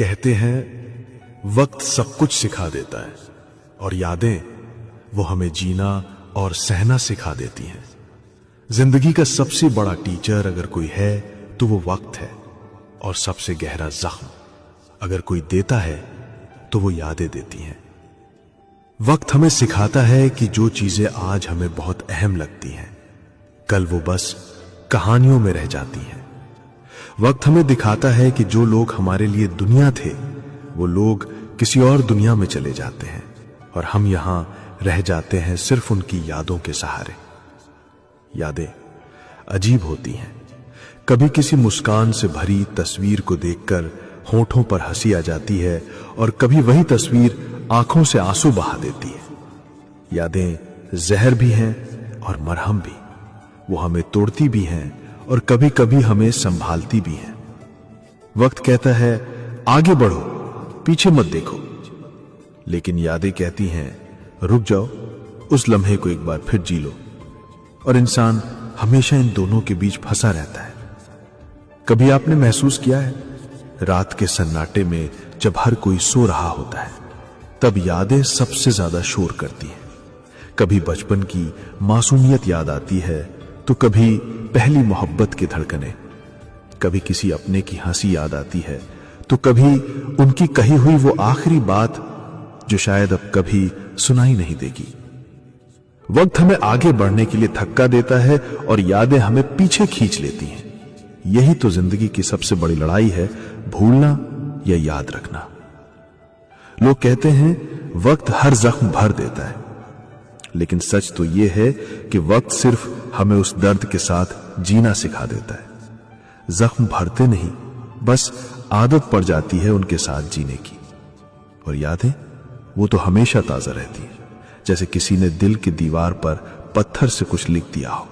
कहते हैं वक्त सब कुछ सिखा देता है और यादें वो हमें जीना और सहना सिखा देती हैं। जिंदगी का सबसे बड़ा टीचर अगर कोई है तो वो वक्त है, और सबसे गहरा जख्म अगर कोई देता है तो वो यादें देती हैं। वक्त हमें सिखाता है कि जो चीजें आज हमें बहुत अहम लगती हैं कल वो बस कहानियों में रह जाती हैं। वक्त हमें दिखाता है कि जो लोग हमारे लिए दुनिया थे वो लोग किसी और दुनिया में चले जाते हैं और हम यहां रह जाते हैं सिर्फ उनकी यादों के सहारे। यादें अजीब होती हैं। कभी किसी मुस्कान से भरी तस्वीर को देखकर होठों पर हंसी आ जाती है और कभी वही तस्वीर आंखों से आंसू बहा देती है। यादें जहर भी हैं और मरहम भी। वो हमें तोड़ती भी हैं और कभी कभी हमें संभालती भी हैं। वक्त कहता है आगे बढ़ो, पीछे मत देखो, लेकिन यादें कहती हैं रुक जाओ, उस लम्हे को एक बार फिर जी लो। और इंसान हमेशा इन दोनों के बीच फंसा रहता है। कभी आपने महसूस किया है रात के सन्नाटे में जब हर कोई सो रहा होता है तब यादें सबसे ज्यादा शोर करती हैं। कभी बचपन की मासूमियत याद आती है तो कभी पहली मोहब्बत की धड़कनें, कभी किसी अपने की हंसी याद आती है तो कभी उनकी कही हुई वो आखिरी बात जो शायद अब कभी सुनाई नहीं देगी। वक्त हमें आगे बढ़ने के लिए धक्का देता है और यादें हमें पीछे खींच लेती हैं। यही तो जिंदगी की सबसे बड़ी लड़ाई है, भूलना या याद रखना। लोग कहते हैं वक्त हर जख्म भर देता है, लेकिन सच तो यह है कि वक्त सिर्फ हमें उस दर्द के साथ जीना सिखा देता है। जख्म भरते नहीं, बस आदत पड़ जाती है उनके साथ जीने की। और यादें वो तो हमेशा ताजा रहती है, जैसे किसी ने दिल की दीवार पर पत्थर से कुछ लिख दिया हो।